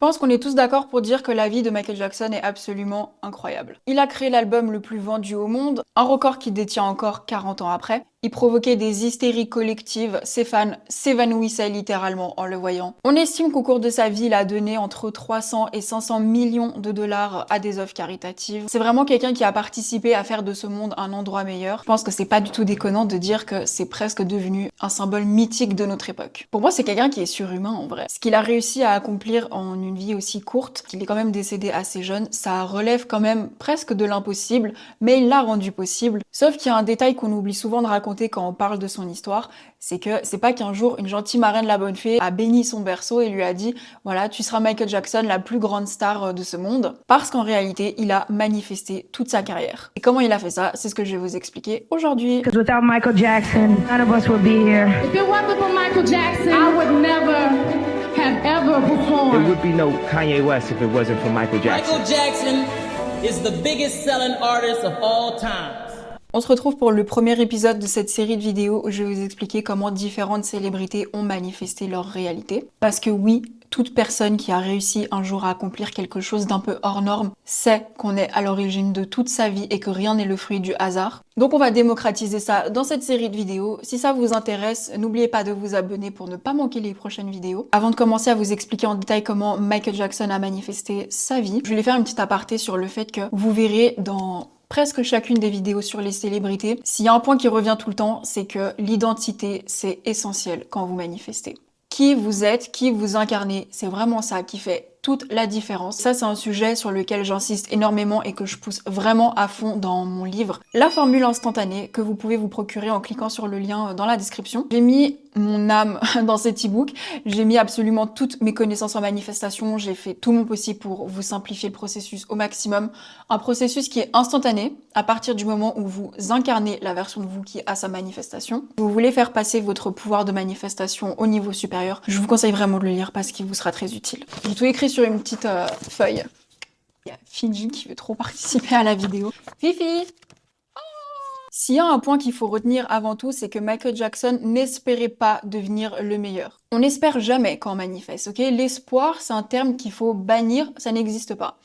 pense qu'on est tous d'accord pour dire que la vie de Michael Jackson est absolument incroyable. Il a créé l'album le plus vendu au monde, un record qu'il détient encore 40 ans après. Il provoquait des hystéries collectives, ses fans s'évanouissaient littéralement en le voyant. On estime qu'au cours de sa vie, il a donné entre 300 et 500 millions de dollars à des œuvres caritatives. C'est vraiment quelqu'un qui a participé à faire de ce monde un endroit meilleur. Je pense que c'est pas du tout déconnant de dire que c'est presque devenu un symbole mythique de notre époque. Pour moi, c'est quelqu'un qui est surhumain en vrai. Ce qu'il a réussi à accomplir en une vie aussi courte, qu'il est quand même décédé assez jeune, ça relève quand même presque de l'impossible, mais il l'a rendu possible. Sauf qu'il y a un détail qu'on oublie souvent de raconter quand on parle de son histoire, c'est que c'est pas qu'un jour une gentille marraine la bonne fée a béni son berceau et lui a dit voilà, tu seras Michael Jackson, la plus grande star de ce monde, parce qu'en réalité, il a manifesté toute sa carrière. Et comment il a fait ça, c'est ce que je vais vous expliquer aujourd'hui. Because without Michael Jackson, none of us would be here. If it wasn't for Michael Jackson, I would never have ever performed. There would be no Kanye West if it wasn't for Michael Jackson. Michael Jackson is the biggest selling artist of all time. On se retrouve pour le premier épisode de cette série de vidéos où je vais vous expliquer comment différentes célébrités ont manifesté leur réalité. Parce que oui, toute personne qui a réussi un jour à accomplir quelque chose d'un peu hors norme sait qu'on est à l'origine de toute sa vie et que rien n'est le fruit du hasard. Donc on va démocratiser ça dans cette série de vidéos. Si ça vous intéresse, n'oubliez pas de vous abonner pour ne pas manquer les prochaines vidéos. Avant de commencer à vous expliquer en détail comment Michael Jackson a manifesté sa vie, je vais faire une petite aparté sur le fait que vous verrez dans presque chacune des vidéos sur les célébrités, s'il y a un point qui revient tout le temps, c'est que l'identité, c'est essentiel quand vous manifestez. Qui vous êtes, qui vous incarnez, c'est vraiment ça qui fait toute la différence. Ça, c'est un sujet sur lequel j'insiste énormément et que je pousse vraiment à fond dans mon livre. La formule instantanée que vous pouvez vous procurer en cliquant sur le lien dans la description. J'ai mis mon âme dans cet e-book. J'ai mis absolument toutes mes connaissances en manifestation. J'ai fait tout mon possible pour vous simplifier le processus au maximum. Un processus qui est instantané à partir du moment où vous incarnez la version de vous qui a sa manifestation. Vous voulez faire passer votre pouvoir de manifestation au niveau supérieur. Je vous conseille vraiment de le lire parce qu'il vous sera très utile. J'ai tout écrit sur une petite feuille. Il y a Fiji qui veut trop participer à la vidéo. Fifi! S'il y a un point qu'il faut retenir avant tout, c'est que Michael Jackson n'espérait pas devenir le meilleur. On n'espère jamais quand on manifeste, ok? L'espoir, c'est un terme qu'il faut bannir, ça n'existe pas.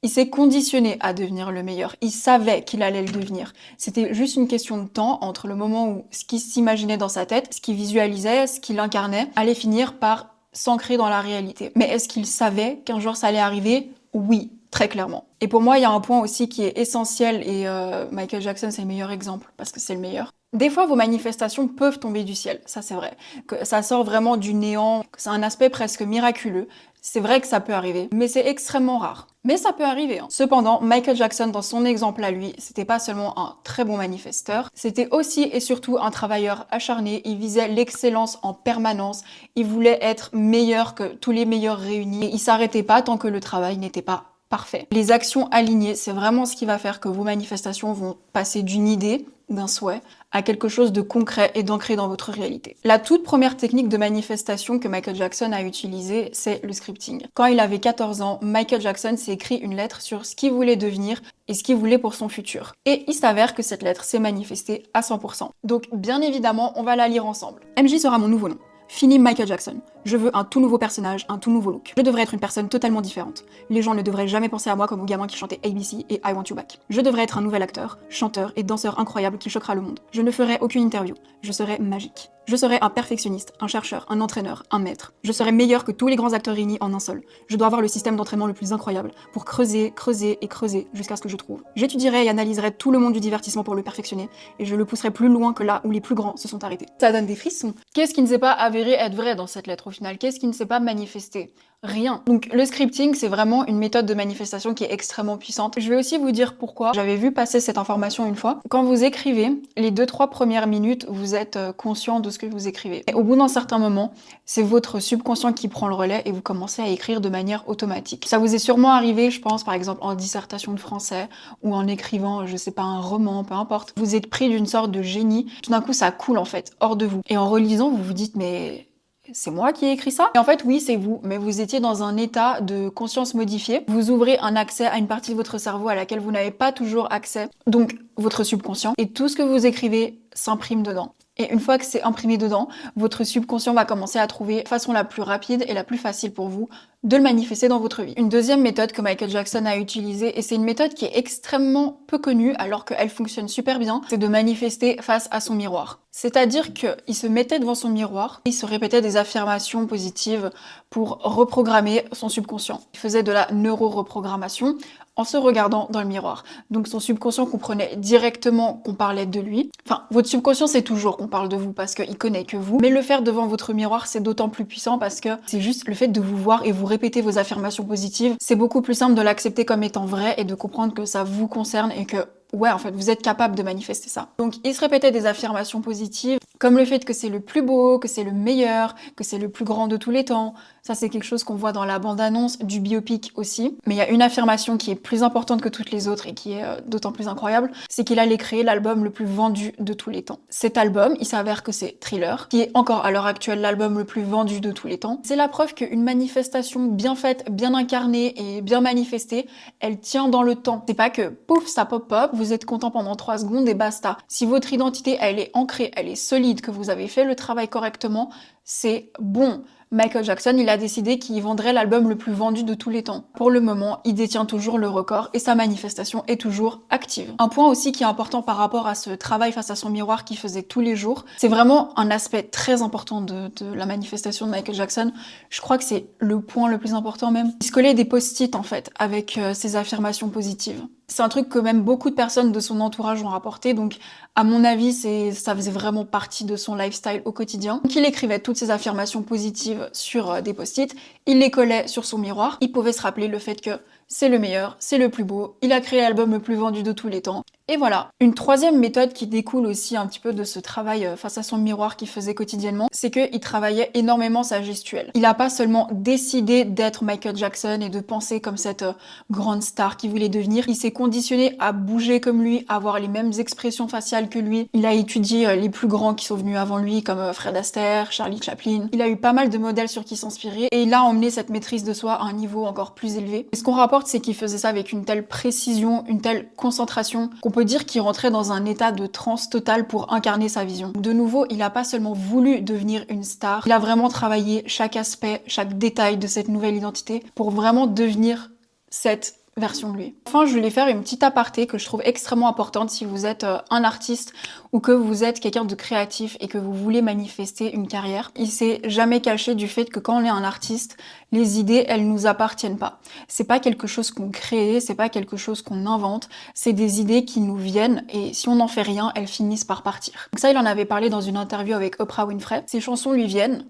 Il s'est conditionné à devenir le meilleur. Il savait qu'il allait le devenir. C'était juste une question de temps entre le moment où ce qu'il s'imaginait dans sa tête, ce qu'il visualisait, ce qu'il incarnait, allait finir par s'ancrer dans la réalité. Mais est-ce qu'il savait qu'un jour ça allait arriver? Oui, très clairement. Et pour moi, il y a un point aussi qui est essentiel et Michael Jackson, c'est le meilleur exemple parce que c'est le meilleur. Des fois, vos manifestations peuvent tomber du ciel, ça c'est vrai. Que ça sort vraiment du néant, que c'est un aspect presque miraculeux. C'est vrai que ça peut arriver, mais c'est extrêmement rare. Mais ça peut arriver. Cependant, Michael Jackson, dans son exemple à lui, c'était pas seulement un très bon manifesteur, c'était aussi et surtout un travailleur acharné. Il visait l'excellence en permanence. Il voulait être meilleur que tous les meilleurs réunis. Et il s'arrêtait pas tant que le travail n'était pas parfait. Les actions alignées, c'est vraiment ce qui va faire que vos manifestations vont passer d'une idée, d'un souhait, à quelque chose de concret et d'ancré dans votre réalité. La toute première technique de manifestation que Michael Jackson a utilisée, c'est le scripting. Quand il avait 14 ans, Michael Jackson s'est écrit une lettre sur ce qu'il voulait devenir et ce qu'il voulait pour son futur. Et il s'avère que cette lettre s'est manifestée à 100%. Donc bien évidemment, on va la lire ensemble. MJ sera mon nouveau nom. Fini Michael Jackson. Je veux un tout nouveau personnage, un tout nouveau look. Je devrais être une personne totalement différente. Les gens ne devraient jamais penser à moi comme au gamin qui chantait ABC et I Want You Back. Je devrais être un nouvel acteur, chanteur et danseur incroyable qui choquera le monde. Je ne ferai aucune interview. Je serai magique. Je serai un perfectionniste, un chercheur, un entraîneur, un maître. Je serai meilleur que tous les grands acteurs réunis en un seul. Je dois avoir le système d'entraînement le plus incroyable pour creuser, creuser et creuser jusqu'à ce que je trouve. J'étudierai et analyserai tout le monde du divertissement pour le perfectionner et je le pousserai plus loin que là où les plus grands se sont arrêtés. Ça donne des frissons. Qu'est-ce qui ne s'est pas avéré être vrai dans cette lettre au final? Qu'est-ce qui ne s'est pas manifesté? Rien. Donc le scripting, c'est vraiment une méthode de manifestation qui est extrêmement puissante. Je vais aussi vous dire pourquoi. J'avais vu passer cette information une fois. Quand vous écrivez, les 2-3 premières minutes, vous êtes conscient de ce que vous écrivez. Et au bout d'un certain moment, c'est votre subconscient qui prend le relais et vous commencez à écrire de manière automatique. Ça vous est sûrement arrivé, je pense, par exemple en dissertation de français ou en écrivant, je sais pas, un roman, peu importe. Vous êtes pris d'une sorte de génie. Tout d'un coup, ça coule en fait, hors de vous. Et en relisant, vous vous dites, mais c'est moi qui ai écrit ça? Et en fait, oui, c'est vous, mais vous étiez dans un état de conscience modifié. Vous ouvrez un accès à une partie de votre cerveau à laquelle vous n'avez pas toujours accès, donc votre subconscient. Et tout ce que vous écrivez s'imprime dedans. Et une fois que c'est imprimé dedans, votre subconscient va commencer à trouver la façon la plus rapide et la plus facile pour vous de le manifester dans votre vie. Une deuxième méthode que Michael Jackson a utilisée, et c'est une méthode qui est extrêmement peu connue alors qu'elle fonctionne super bien, c'est de manifester face à son miroir. C'est-à-dire qu'il se mettait devant son miroir, il se répétait des affirmations positives pour reprogrammer son subconscient. Il faisait de la neuro-reprogrammation en se regardant dans le miroir. Donc son subconscient comprenait directement qu'on parlait de lui. Enfin, votre subconscient sait toujours qu'on parle de vous parce qu'il connaît que vous, mais le faire devant votre miroir, c'est d'autant plus puissant parce que c'est juste le fait de vous voir et vous répéter vos affirmations positives. C'est beaucoup plus simple de l'accepter comme étant vrai et de comprendre que ça vous concerne et que ouais, en fait, vous êtes capable de manifester ça. Donc, il se répétait des affirmations positives, comme le fait que c'est le plus beau, que c'est le meilleur, que c'est le plus grand de tous les temps. Ça, c'est quelque chose qu'on voit dans la bande-annonce du biopic aussi. Mais il y a une affirmation qui est plus importante que toutes les autres et qui est d'autant plus incroyable, c'est qu'il allait créer l'album le plus vendu de tous les temps. Cet album, il s'avère que c'est Thriller, qui est encore à l'heure actuelle l'album le plus vendu de tous les temps. C'est la preuve qu'une manifestation bien faite, bien incarnée et bien manifestée, elle tient dans le temps. C'est pas que pouf, ça pop-up, vous êtes content pendant 3 secondes et basta. Si votre identité, elle est ancrée, elle est solide, que vous avez fait le travail correctement, c'est bon. Michael Jackson, il a décidé qu'il vendrait l'album le plus vendu de tous les temps. Pour le moment, il détient toujours le record et sa manifestation est toujours active. Un point aussi qui est important par rapport à ce travail face à son miroir qu'il faisait tous les jours, c'est vraiment un aspect très important de la manifestation de Michael Jackson. Je crois que c'est le point le plus important même. Il se collait des post-it en fait avec ses affirmations positives. C'est un truc que même beaucoup de personnes de son entourage ont rapporté, donc à mon avis, ça faisait vraiment partie de son lifestyle au quotidien. Donc il écrivait toutes ses affirmations positives sur des post-it, il les collait sur son miroir, il pouvait se rappeler le fait que c'est le meilleur, c'est le plus beau, il a créé l'album le plus vendu de tous les temps. Et voilà. Une troisième méthode qui découle aussi un petit peu de ce travail face à son miroir qu'il faisait quotidiennement, c'est qu'il travaillait énormément sa gestuelle. Il n'a pas seulement décidé d'être Michael Jackson et de penser comme cette grande star qu'il voulait devenir, il s'est conditionné à bouger comme lui, à avoir les mêmes expressions faciales que lui. Il a étudié les plus grands qui sont venus avant lui, comme Fred Astaire, Charlie Chaplin. Il a eu pas mal de modèles sur qui s'inspirer et il a emmené cette maîtrise de soi à un niveau encore plus élevé. Et ce qu'on rapporte, c'est qu'il faisait ça avec une telle précision, une telle concentration, qu'on peut dire qu'il rentrait dans un état de transe totale pour incarner sa vision. De nouveau, il n'a pas seulement voulu devenir une star, il a vraiment travaillé chaque aspect, chaque détail de cette nouvelle identité pour vraiment devenir cette version de lui. Enfin, je voulais faire une petite aparté que je trouve extrêmement importante si vous êtes un artiste ou que vous êtes quelqu'un de créatif et que vous voulez manifester une carrière. Il s'est jamais caché du fait que quand on est un artiste, les idées, elles nous appartiennent pas. C'est pas quelque chose qu'on crée, c'est pas quelque chose qu'on invente, c'est des idées qui nous viennent et si on n'en fait rien, elles finissent par partir. Donc ça, il en avait parlé dans une interview avec Oprah Winfrey. Ces chansons lui viennent.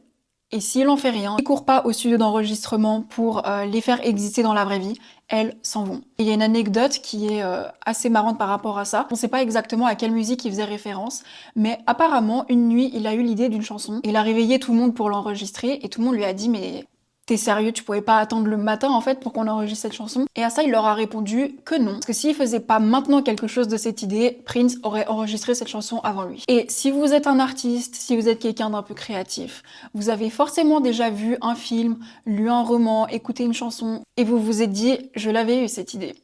Et s'il en fait rien, il court pas au studio d'enregistrement pour les faire exister dans la vraie vie, elles s'en vont. Et il y a une anecdote qui est assez marrante par rapport à ça. On sait pas exactement à quelle musique il faisait référence, mais apparemment, une nuit, il a eu l'idée d'une chanson. Il a réveillé tout le monde pour l'enregistrer et tout le monde lui a dit « mais t'es sérieux, tu pouvais pas attendre le matin en fait pour qu'on enregistre cette chanson ?» Et à ça, il leur a répondu que non. Parce que s'il faisait pas maintenant quelque chose de cette idée, Prince aurait enregistré cette chanson avant lui. Et si vous êtes un artiste, si vous êtes quelqu'un d'un peu créatif, vous avez forcément déjà vu un film, lu un roman, écouté une chanson, et vous vous êtes dit « je l'avais eu cette idée ».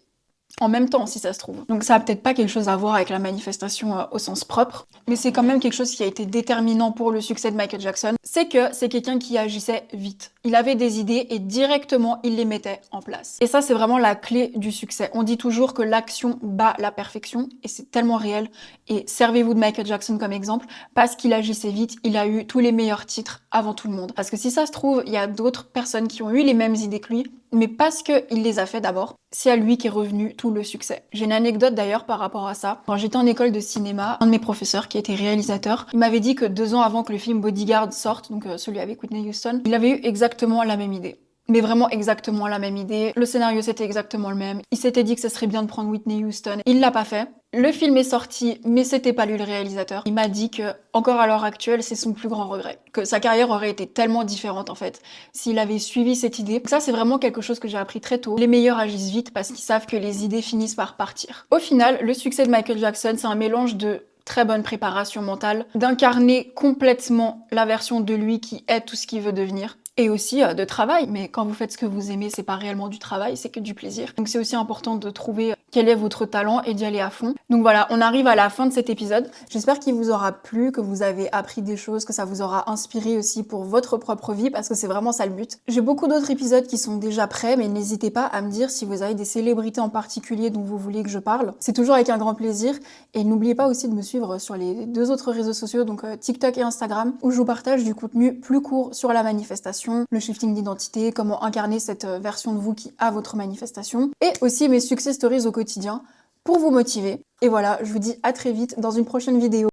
En même temps, si ça se trouve. Donc ça a peut-être pas quelque chose à voir avec la manifestation au sens propre, mais c'est quand même quelque chose qui a été déterminant pour le succès de Michael Jackson. C'est que c'est quelqu'un qui agissait vite. Il avait des idées et directement, il les mettait en place. Et ça, c'est vraiment la clé du succès. On dit toujours que l'action bat la perfection, et c'est tellement réel. Et servez-vous de Michael Jackson comme exemple, parce qu'il agissait vite, il a eu tous les meilleurs titres avant tout le monde. Parce que si ça se trouve, il y a d'autres personnes qui ont eu les mêmes idées que lui, mais parce qu'il les a fait d'abord, c'est à lui qu'est revenu tout le succès. J'ai une anecdote d'ailleurs par rapport à ça. Quand j'étais en école de cinéma, un de mes professeurs qui était réalisateur, il m'avait dit que 2 ans avant que le film Bodyguard sorte, donc celui avec Whitney Houston, il avait eu exactement la même idée. Mais vraiment exactement la même idée. Le scénario c'était exactement le même. Il s'était dit que ce serait bien de prendre Whitney Houston. Il l'a pas fait. Le film est sorti, mais c'était pas lui le réalisateur. Il m'a dit que, encore à l'heure actuelle, c'est son plus grand regret. Que sa carrière aurait été tellement différente, en fait, s'il avait suivi cette idée. Donc ça, c'est vraiment quelque chose que j'ai appris très tôt. Les meilleurs agissent vite parce qu'ils savent que les idées finissent par partir. Au final, le succès de Michael Jackson, c'est un mélange de très bonne préparation mentale, d'incarner complètement la version de lui qui est tout ce qu'il veut devenir, et aussi de travail. Mais quand vous faites ce que vous aimez, c'est pas réellement du travail, c'est que du plaisir. Donc c'est aussi important de trouver quel est votre talent et d'y aller à fond. Donc voilà, on arrive à la fin de cet épisode. J'espère qu'il vous aura plu, que vous avez appris des choses, que ça vous aura inspiré aussi pour votre propre vie, parce que c'est vraiment ça le but. J'ai beaucoup d'autres épisodes qui sont déjà prêts, mais n'hésitez pas à me dire si vous avez des célébrités en particulier dont vous voulez que je parle. C'est toujours avec un grand plaisir. Et n'oubliez pas aussi de me suivre sur les 2 autres réseaux sociaux, donc TikTok et Instagram, où je vous partage du contenu plus court sur la manifestation, le shifting d'identité, comment incarner cette version de vous qui a votre manifestation, et aussi mes success stories au quotidien pour vous motiver. Et voilà, je vous dis à très vite dans une prochaine vidéo.